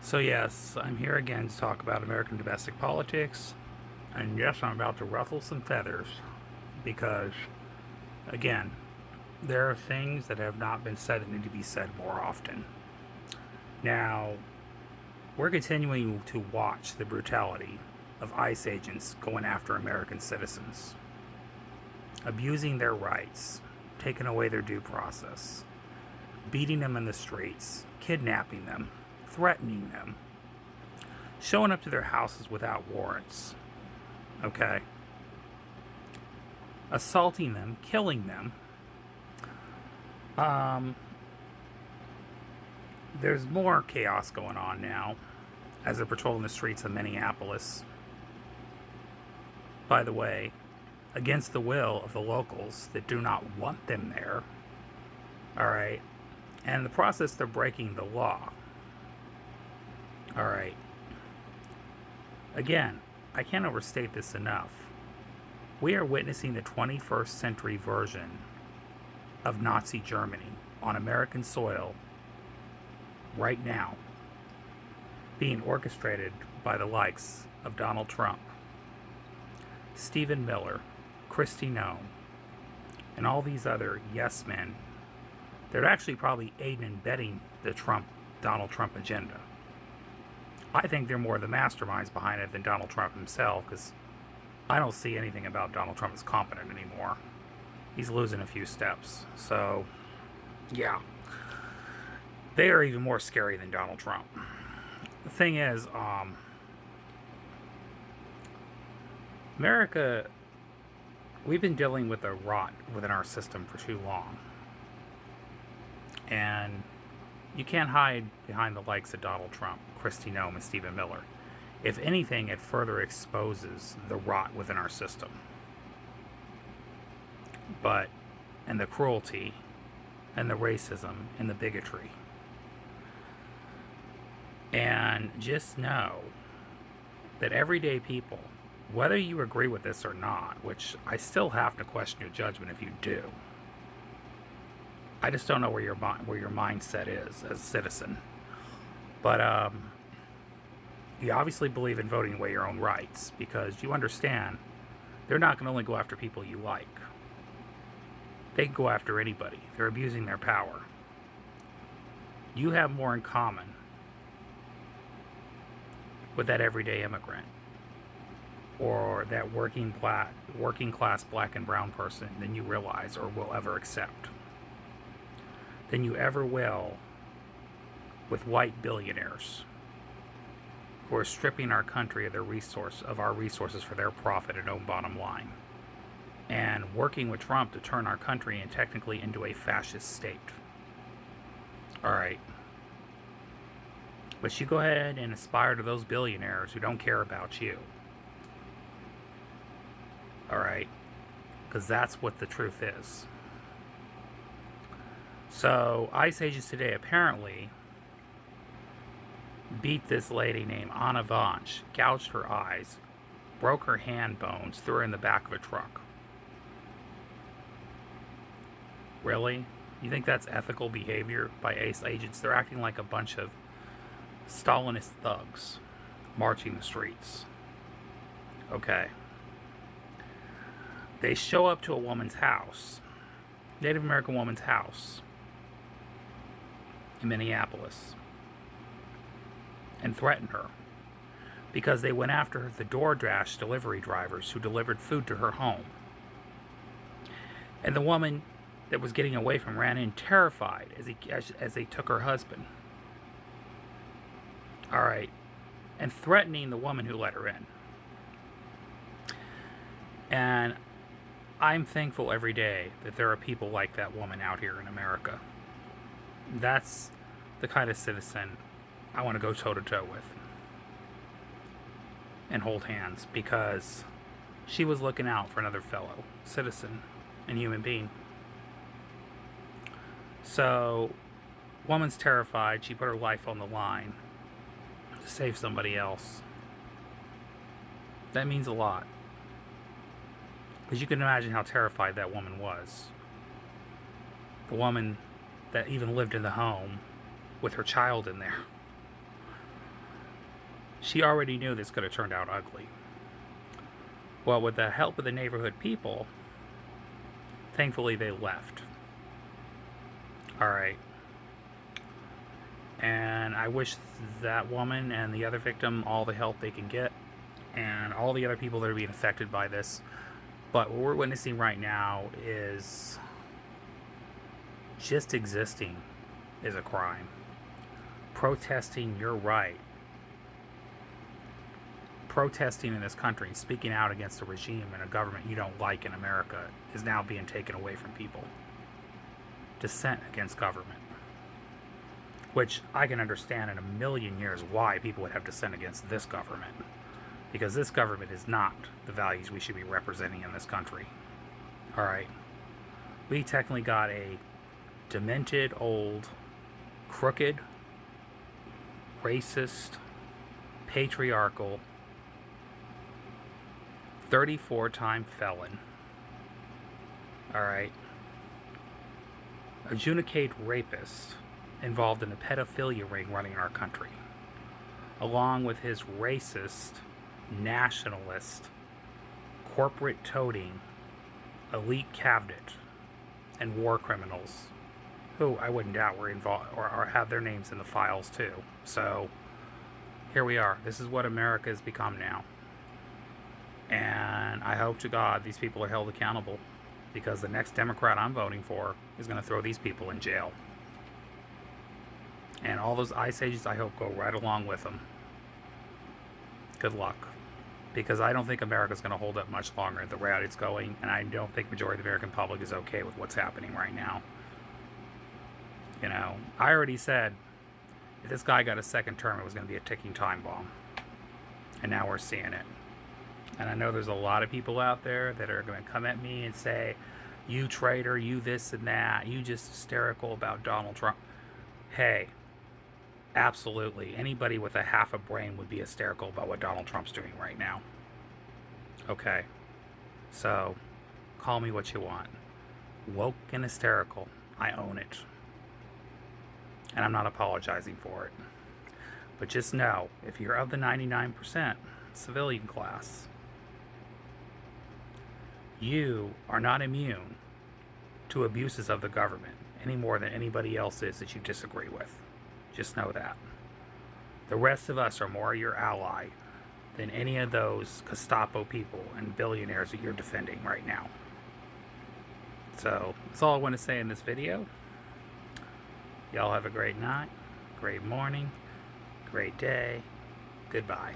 So, yes, I'm here again to talk about American domestic politics. And yes, I'm about to ruffle some feathers because, again, there are things that have not been said that need to be said more often. Now, we're continuing to watch the brutality of ICE agents going after American citizens, abusing their rights, taking away their due process, beating them in the streets, kidnapping them, threatening them, showing up to their houses without warrants, okay? Assaulting them, killing them. Um, there's more chaos going on now as they're patrolling the streets of Minneapolis. By the way, against the will of the locals that do not want them there. All right. And in the process, they're breaking the law. All right. Again, I can't overstate this enough. We are witnessing the 21st century version of Nazi Germany on American soil right now, being orchestrated by the likes of Donald Trump, Stephen Miller, Kristi Noem, and all these other yes men. They're actually probably aiding and abetting the Donald Trump agenda. I think they're more the masterminds behind it than Donald Trump himself, because I don't see anything about Donald Trump as competent anymore. He's losing a few steps. So, yeah. They are even more scary than Donald Trump. The thing is, America, we've been dealing with a rot within our system for too long. And you can't hide behind the likes of Donald Trump, Kristi Noem, and Stephen Miller. If anything, it further exposes the rot within our system. And the cruelty, and the racism, and the bigotry. And just know that everyday people, whether you agree with this or not, which I still have to question your judgment if you do, I just don't know where your mindset is as a citizen. But you obviously believe in voting away your own rights because you understand they're not going to only go after people you like. They can go after anybody. They're abusing their power. You have more in common with that everyday immigrant or that working class black and brown person than you realize or will ever accept. Than you ever will with white billionaires who are stripping our country of our resources for their profit and own bottom line, and working with Trump to turn our country and technically into a fascist state. All right. But you go ahead and aspire to those billionaires who don't care about you. All right. Because that's what the truth is. So, ICE agents today apparently beat this lady named Anna Vanch, gouged her eyes, broke her hand bones, threw her in the back of a truck. Really? You think that's ethical behavior by ICE agents? They're acting like a bunch of Stalinist thugs marching the streets. Okay. They show up to a woman's house, Native American woman's house in Minneapolis, and threaten her because they went after the DoorDash delivery drivers who delivered food to her home. And the woman that was getting away from ran in terrified as they took her husband. All right. And threatening the woman who let her in. And I'm thankful every day that there are people like that woman out here in America. That's the kind of citizen I want to go toe-to-toe with and hold hands, because she was looking out for another fellow citizen and human being. So, woman's terrified. She put her life on the line to save somebody else. That means a lot. Because you can imagine how terrified that woman was. The woman that even lived in the home with her child in there. She already knew this could have turned out ugly. Well, with the help of the neighborhood people, thankfully they left. Alright. And I wish that woman and the other victim all the help they can get, and all the other people that are being affected by this. But what we're witnessing right now is just existing is a crime. Protesting your right. Protesting in this country, speaking out against a regime and a government you don't like in America is now being taken away from people. Dissent against government. Which I can understand in a million years why people would have dissent against this government. Because this government is not the values we should be representing in this country. Alright. We technically got a demented, old, crooked, racist, patriarchal, 34-time felon. Alright. Adjudicate rapist involved in a pedophilia ring running our country. Along with his racist, nationalist, corporate-toting, elite cabinet, and war criminals, who I wouldn't doubt were involved or have their names in the files too. So, here we are. This is what America has become now. And I hope to God these people are held accountable, because the next Democrat I'm voting for is going to throw these people in jail. And all those ICE agents, I hope, go right along with them. Good luck. Because I don't think America's going to hold up much longer at the rate it's going, and I don't think the majority of the American public is okay with what's happening right now. You know, I already said if this guy got a second term, it was going to be a ticking time bomb. And now we're seeing it. And I know there's a lot of people out there that are going to come at me and say, you traitor, you this and that, you just hysterical about Donald Trump. Hey, absolutely. Anybody with a half a brain would be hysterical about what Donald Trump's doing right now. Okay. So, call me what you want. Woke and hysterical. I own it. And I'm not apologizing for it. But just know, if you're of the 99% civilian class, you are not immune to abuses of the government any more than anybody else is that you disagree with. Just know that. The rest of us are more your ally than any of those Gestapo people and billionaires that you're defending right now. So, that's all I want to say in this video. Y'all have a great night, great morning, great day. Goodbye.